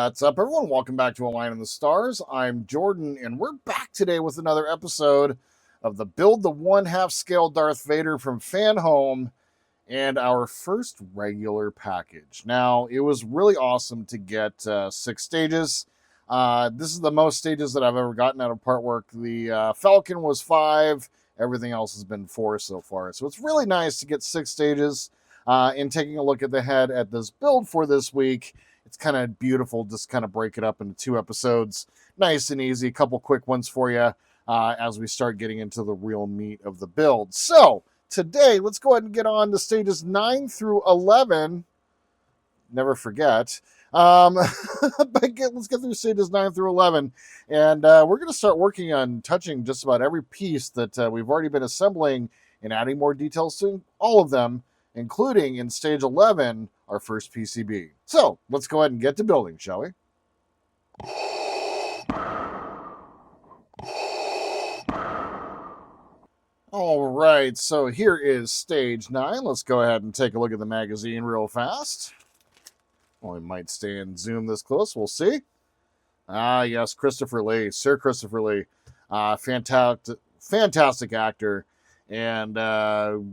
What's up, everyone? Welcome back to A Line in the Stars. I'm Jordan, and we're back today with another episode of the Build the One Half Scale Darth Vader from Fanhome and our first regular package. Now, it was really awesome to get 6 stages. This is the most stages that I've ever gotten out of part work. The Falcon was 5. Everything else has been 4 so far. So it's really nice to get 6 stages. And taking a look at the head at this build for this week, it's kind of beautiful. Just kind of break it up into 2 episodes. Nice and easy. A couple quick ones for you as we start getting into the real meat of the build. So today, let's go ahead and get on to stages 9 through 11. Never forget. Let's get through stages 9 through 11. And we're going to start working on touching just about every piece that we've already been assembling and adding more details to all of them, including in stage 11, our first PCB. So let's go ahead and get to building, shall we? All right, so here is stage 9. Let's go ahead and take a look at the magazine real fast. Well, I might stay and zoom this close. We'll see. Yes, Christopher Lee, Sir Christopher Lee. Fantastic actor. And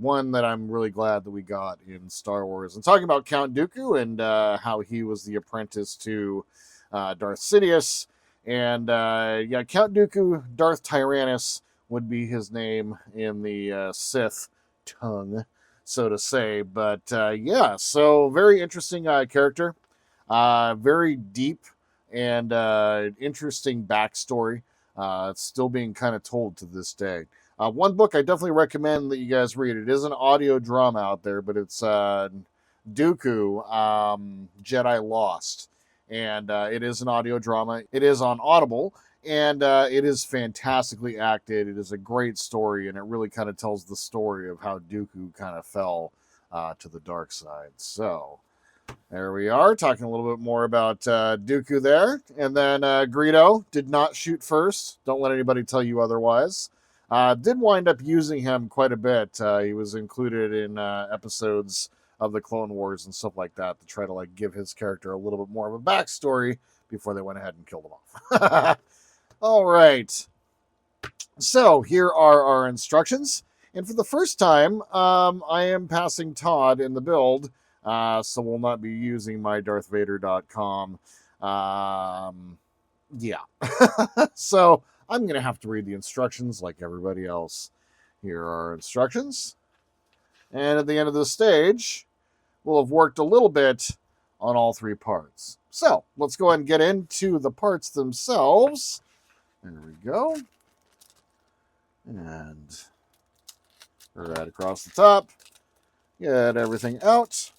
one that I'm really glad that we got in Star Wars. And talking about Count Dooku and how he was the apprentice to Darth Sidious. And Count Dooku, Darth Tyrannus would be his name in the Sith tongue, so to say. But so very interesting character. Very deep and interesting backstory. It's still being kind of told to this day. One book I definitely recommend that you guys read. It is an audio drama out there, but it's Dooku, Jedi Lost. And it is an audio drama. It is on Audible, and it is fantastically acted. It is a great story, and it really kind of tells the story of how Dooku kind of fell to the dark side. So there we are, talking a little bit more about Dooku there. And then Greedo did not shoot first. Don't let anybody tell you otherwise. Did wind up using him quite a bit. He was included in episodes of the Clone Wars and stuff like that to try to give his character a little bit more of a backstory before they went ahead and killed him off. All right. So here are our instructions. And for the first time, I am passing Todd in the build, so we'll not be using my DarthVader.com. So I'm going to have to read the instructions like everybody else. Here are our instructions. And at the end of the stage, we'll have worked a little bit on all 3 parts. So let's go ahead and get into the parts themselves. There we go. And right across the top. Get everything out.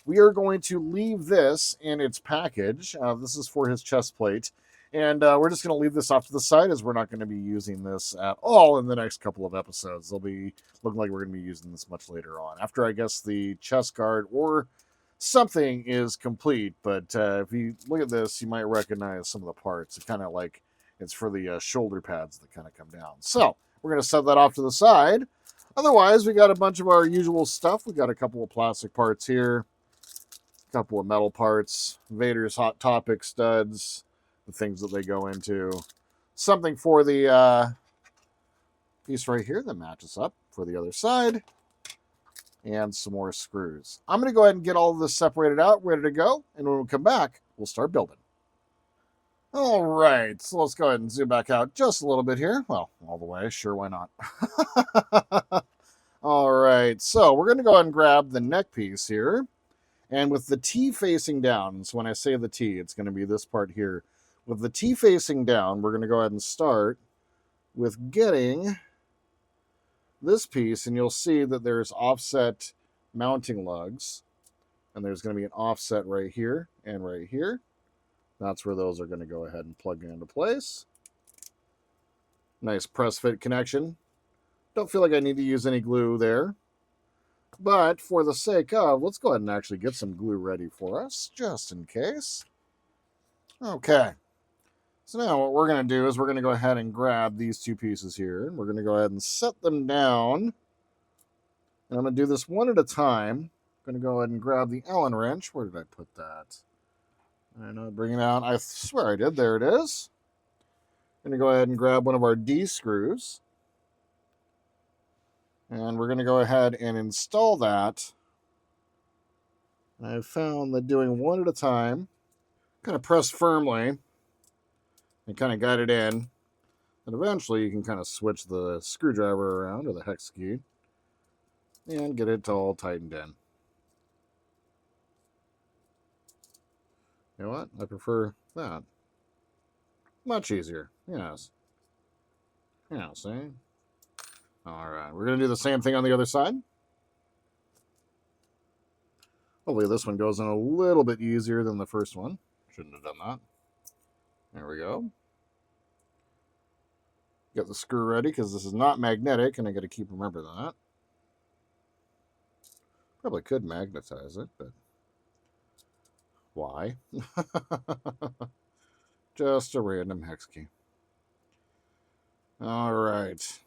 We are going to leave this in its package. This is for his chest plate. And we're just going to leave this off to the side as we're not going to be using this at all in the next couple of episodes. They'll be looking like we're going to be using this much later on. After, I guess, the chest guard or something is complete. But if you look at this, you might recognize some of the parts. It's kind of like it's for the shoulder pads that kind of come down. So we're going to set that off to the side. Otherwise, we got a bunch of our usual stuff. We got a couple of plastic parts here. A couple of metal parts. Vader's Hot Topic studs. The things that they go into. Something for the piece right here that matches up for the other side. And some more screws. I'm going to go ahead and get all of this separated out, ready to go. And when we come back, we'll start building. All right, so let's go ahead and zoom back out just a little bit here. Well, all the way. Sure, why not? All right, so we're going to go ahead and grab the neck piece here. And with the T facing down, so when I say the T, it's going to be this part here. With the T facing down, we're going to go ahead and start with getting this piece, and you'll see that there's offset mounting lugs, and there's going to be an offset right here and right here. That's where those are going to go ahead and plug into place. Nice press fit connection. Don't feel like I need to use any glue there. But for the sake of, let's go ahead and actually get some glue ready for us, just in case. Okay. So now what we're going to do is we're going to go ahead and grab these 2 pieces here. And we're going to go ahead and set them down. And I'm going to do this one at a time. I'm going to go ahead and grab the Allen wrench. Where did I put that? I know, bring it out. I swear I did. There it is. Going to go ahead and grab one of our D screws. And we're going to go ahead and install that. I've found that doing one at a time, kind of press firmly and kind of guide it in. And eventually you can kind of switch the screwdriver around, or the hex key, and get it all tightened in. You know what? I prefer that. Much easier. Yes. Yeah, see? Alright, we're going to do the same thing on the other side. Hopefully this one goes in a little bit easier than the first one. Shouldn't have done that. There we go. Get the screw ready, because this is not magnetic, and I got to keep remembering that. Probably could magnetize it, but why? Just a random hex key. All right.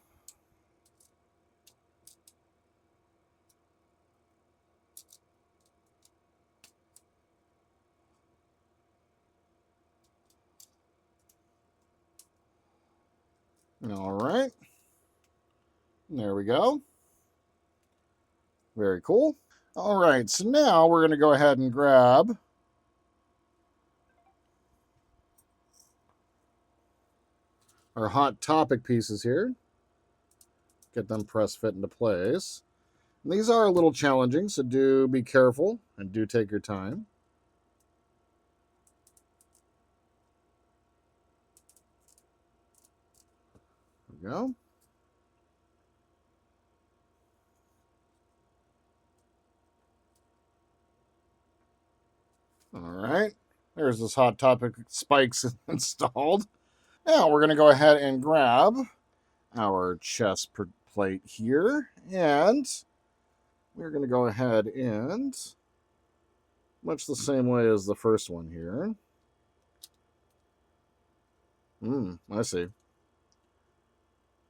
All right. There we go. Very cool. All right, so now we're going to go ahead and grab our Hot Topic pieces here. Get them press fit into place. And these are a little challenging, so do be careful and do take your time. There we go. All right. There's this Hot Topic spikes installed. Now we're going to go ahead and grab our chest plate here, and we're going to go ahead and, much the same way as the first one here. I see.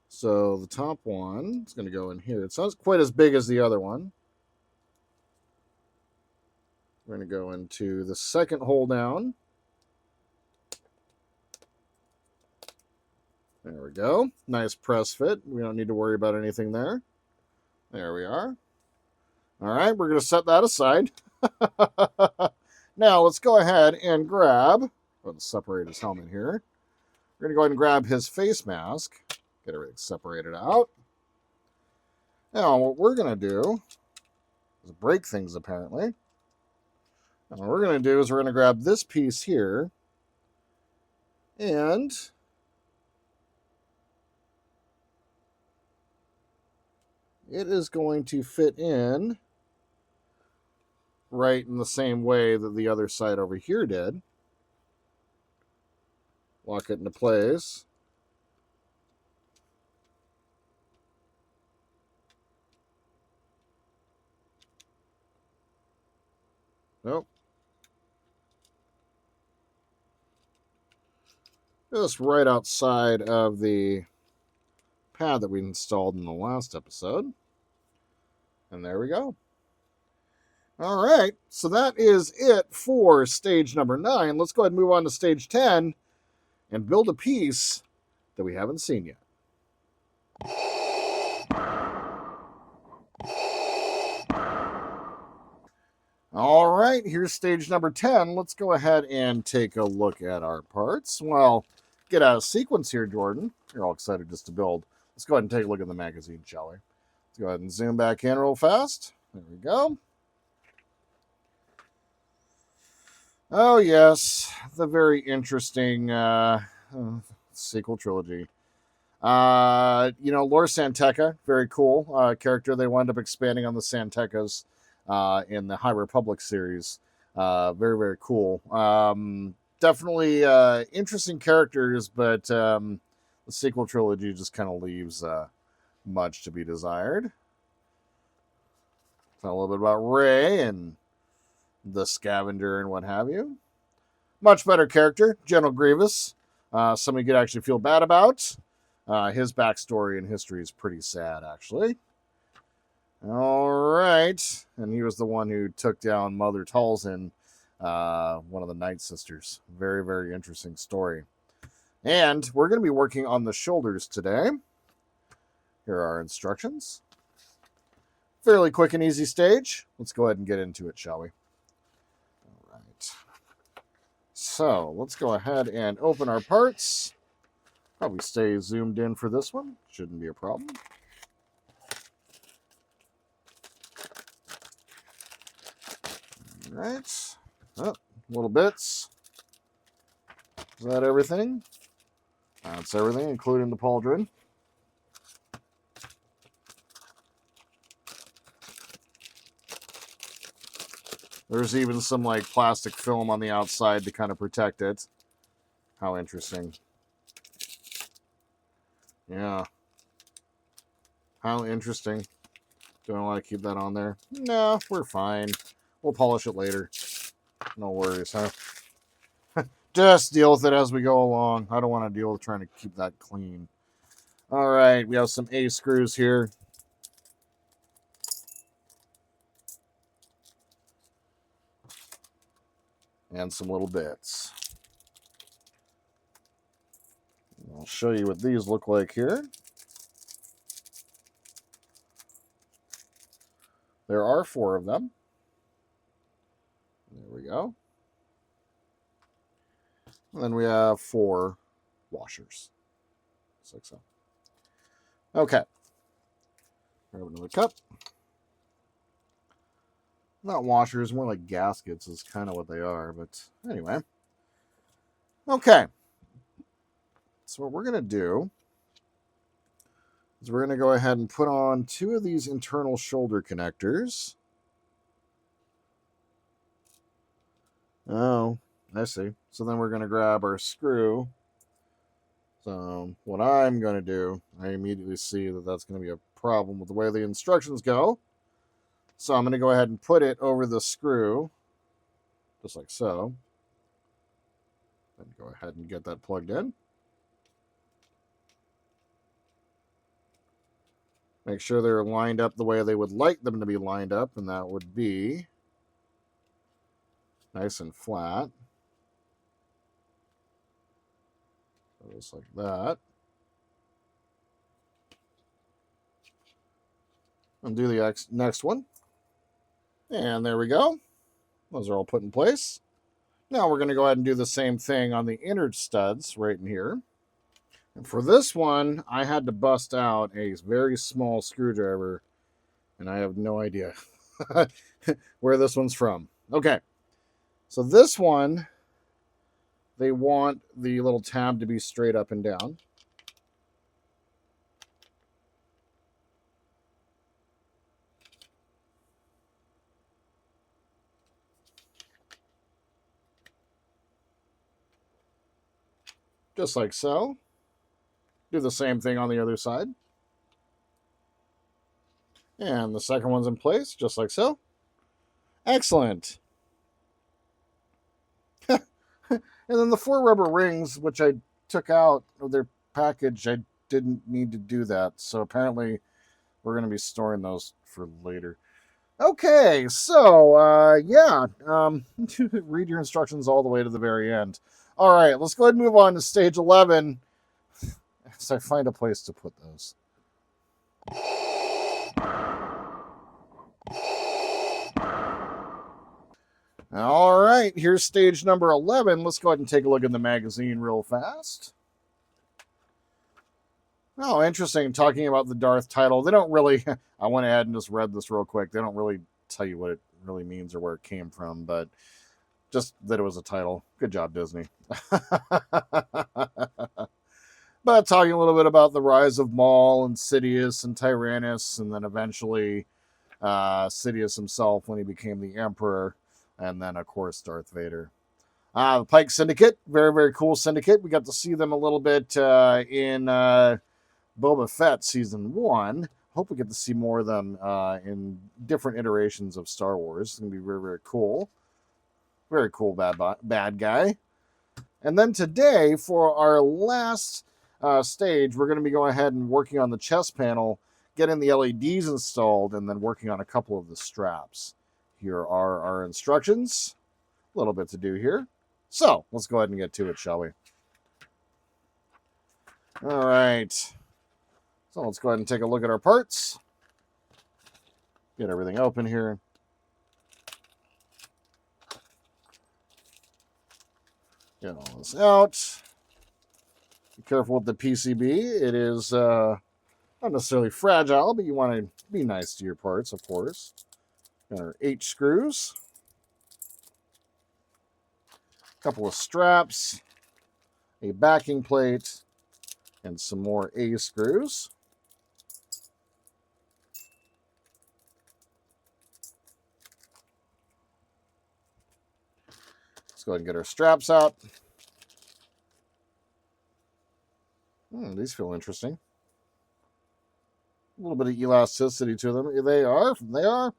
So the top one is going to go in here. It's not quite as big as the other one. We're going to go into the second hole down. There we go. Nice press fit. We don't need to worry about anything there. There we are. All right, we're going to set that aside. Now let's go ahead and grab, let's separate his helmet here. We're going to go ahead and grab his face mask. Get everything separated out. Now what we're going to do is break things apparently. And what we're going to do is we're going to grab this piece here, and it is going to fit in right in the same way that the other side over here did. Lock it into place. Nope. Just right outside of the pad that we installed in the last episode. And there we go. All right, so that is it for stage number 9. Let's go ahead and move on to stage 10 and build a piece that we haven't seen yet. All right, here's stage number 10. Let's go ahead and take a look at our parts. Well, get out of sequence here, Jordan. You're all excited just to build. Let's go ahead and take a look at the magazine, shall we? Let's go ahead and zoom back in real fast. There we go. Oh, yes, the very interesting sequel trilogy. Lore Santeca, very cool character. They wound up expanding on the Santecas in the High Republic series. Very, very cool. Definitely interesting characters, but the sequel trilogy just kind of leaves much to be desired. Tell a little bit about Rey and the Scavenger and what have you. Much better character, General Grievous. Somebody you could actually feel bad about. His backstory and history is pretty sad, actually. All right. And he was the one who took down Mother Talzin one of the Night Sisters. Very, very interesting story. And we're going to be working on the shoulders today. Here are our instructions. Fairly quick and easy stage. Let's go ahead and get into it, shall we? All right. So let's go ahead and open our parts. Probably stay zoomed in for this one. Shouldn't be a problem. All right. Oh, little bits. Is that everything? That's everything, including the pauldron. There's even some like plastic film on the outside to kind of protect it. How interesting. Yeah. How interesting. Do I want to keep that on there? No, we're fine. We'll polish it later. No worries, huh? Just deal with it as we go along. I don't want to deal with trying to keep that clean. All right, we have some A screws here. And some little bits. I'll show you what these look like here. There are 4 of them. There we go. And then we have 4 washers. Just like so. Okay. Grab another cup. Not washers, more like gaskets is kind of what they are, but anyway. Okay. So what we're going to do is we're going to go ahead and put on 2 of these internal shoulder connectors. Oh, I see. So then we're going to grab our screw. So what I'm going to do, I immediately see that that's going to be a problem with the way the instructions go. So I'm going to go ahead and put it over the screw, just like so. Then go ahead and get that plugged in. Make sure they're lined up the way they would like them to be lined up, and that would be nice and flat. So just like that. And do the next one. And there we go. Those are all put in place. Now we're going to go ahead and do the same thing on the inner studs right in here. And for this one, I had to bust out a very small screwdriver, and I have no idea where this one's from. Okay, so this one, they want the little tab to be straight up and down. Just like so. Do the same thing on the other side. And the second one's in place, just like so. Excellent. And then the 4 rubber rings, which I took out of their package, I didn't need to do that. So apparently we're going to be storing those for later. Okay, so, yeah. Read your instructions all the way to the very end. All right, let's go ahead and move on to stage 11. As I find a place to put those. All right, here's stage number 11. Let's go ahead and take a look at the magazine real fast. Oh, interesting. Talking about the Darth title. They don't really... I went ahead and just read this real quick. They don't really tell you what it really means or where it came from, but just that it was a title. Good job, Disney. But talking a little bit about the rise of Maul and Sidious and Tyrannus, and then eventually Sidious himself when he became the Emperor, and then, of course, Darth Vader. The Pike Syndicate, very, very cool syndicate. We got to see them a little bit in Boba Fett Season 1. Hope we get to see more of them in different iterations of Star Wars. It's going to be very, very cool. Very cool bad guy. And then today, for our last stage, we're going to be going ahead and working on the chest panel, getting the LEDs installed, and then working on a couple of the straps. Here are our instructions. A little bit to do here. So let's go ahead and get to it, shall we? All right. So let's go ahead and take a look at our parts. Get everything open here. Get all this out. Be careful with the PCB. It is not necessarily fragile, but you want to be nice to your parts, of course. Got our H screws. A couple of straps. A backing plate. And some more A screws. Let's go ahead and get our straps out. These feel interesting. A little bit of elasticity to them. They are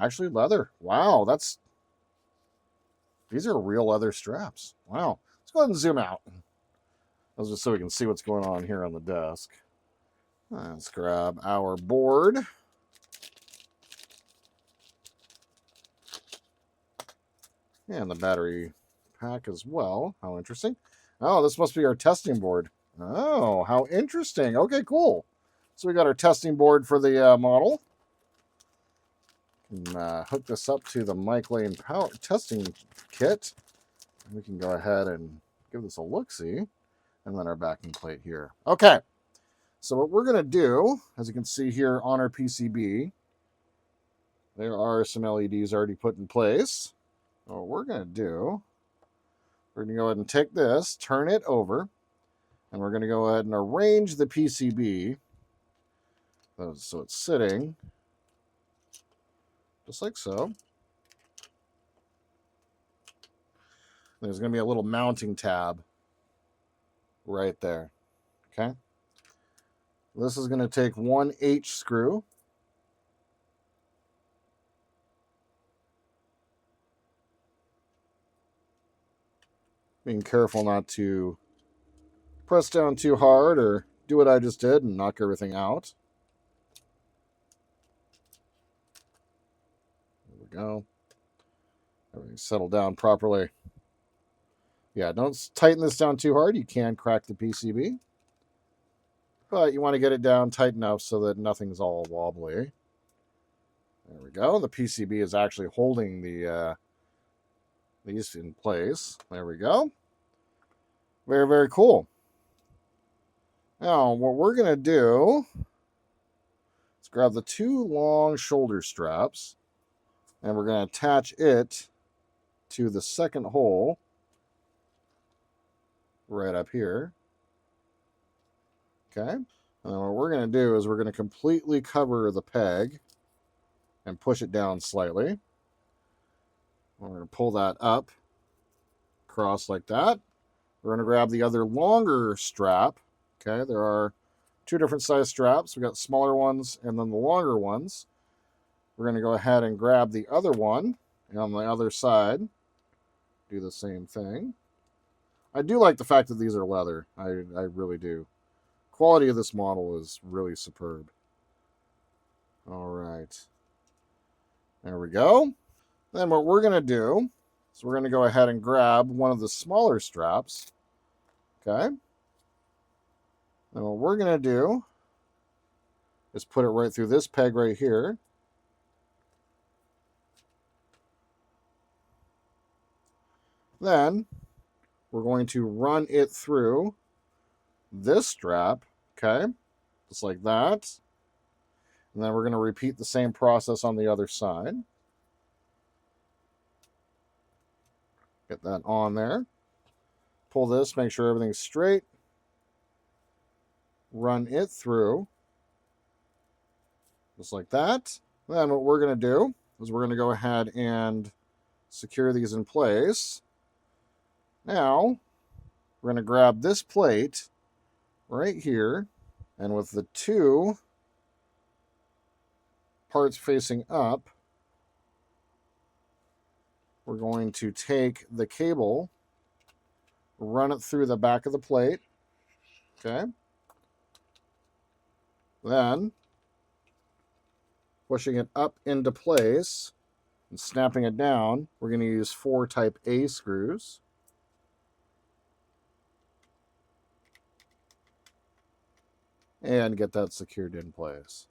actually leather. Wow, these are real leather straps. Wow. Let's go ahead and zoom out. That's just so we can see what's going on here on the desk. Let's grab our board. And the battery pack as well. How interesting. Oh, this must be our testing board. Oh, how interesting. Okay, cool. So we got our testing board for the model. Can hook this up to the Mike Lane power testing kit. We can go ahead and give this a look-see. And then our backing plate here. Okay. So what we're going to do, as you can see here on our PCB, there are some LEDs already put in place. So what we're going to do, we're going to go ahead and take this, turn it over, and we're going to go ahead and arrange the PCB so it's sitting just like so. There's going to be a little mounting tab right there. Okay. This is going to take one H screw. Being careful not to press down too hard or do what I just did and knock everything out. There we go. Everything settled down properly. Yeah, don't tighten this down too hard. You can crack the PCB. But you want to get it down tight enough so that nothing's all wobbly. There we go. The PCB is actually holding these in place. There we go. Very, very cool. Now, what we're going to do is grab the two long shoulder straps, and we're going to attach it to the second hole right up here. Okay. And then what we're going to do is we're going to completely cover the peg and push it down slightly. We're going to pull that up across like that. We're going to grab the other longer strap. Okay, there are two different size straps. We've got smaller ones and then the longer ones. We're going to go ahead and grab the other one, and on the other side, do the same thing. I do like the fact that these are leather. I really do. Quality of this model is really superb. All right. There we go. Then what we're going to do is we're going to go ahead and grab one of the smaller straps. Okay. Then what we're going to do is put it right through this peg right here. Then we're going to run it through this strap, okay, just like that. And then we're going to repeat the same process on the other side. Get that on there. Pull this, make sure everything's straight. Run it through, just like that. Then what we're going to do is we're going to go ahead and secure these in place. Now, we're going to grab this plate right here, and with the two parts facing up, we're going to take the cable, run it through the back of the plate, okay? Then, pushing it up into place, And snapping it down, we're going to use 4 type A screws. And get that secured in place.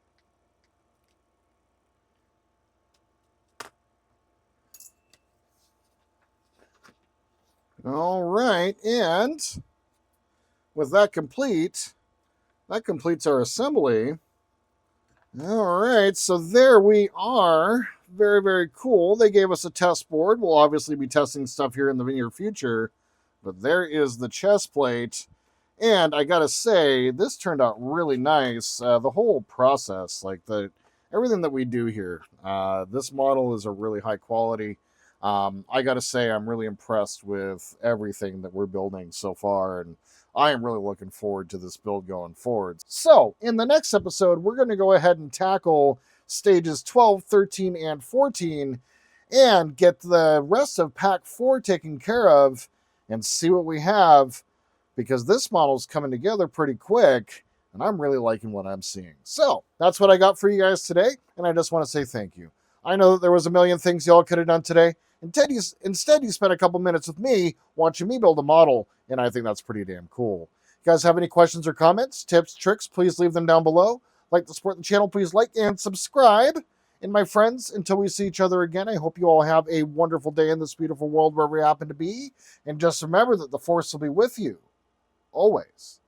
All right, and with that complete, that completes our assembly. All right, so there we are. Very, very cool. They gave us a test board. We'll obviously be testing stuff here in the near future, but there is the chest plate. And I gotta say, this turned out really nice. The whole process, like everything that we do here, this model is a really high quality. I gotta say, I'm really impressed with everything that we're building so far, and I am really looking forward to this build going forward. So, in the next episode, we're going to go ahead and tackle stages 12, 13, and 14 and get the rest of Pack 4 taken care of and see what we have, because this model is coming together pretty quick, and I'm really liking what I'm seeing. So, that's what I got for you guys today, and I just want to say thank you. I know that there was a million things y'all could have done today. Instead, you spent a couple minutes with me watching me build a model, and I think that's pretty damn cool. If you guys have any questions or comments, tips, tricks, please leave them down below. Like to support the channel, please like and subscribe. And my friends, until we see each other again, I hope you all have a wonderful day in this beautiful world wherever you happen to be. And just remember that the Force will be with you always.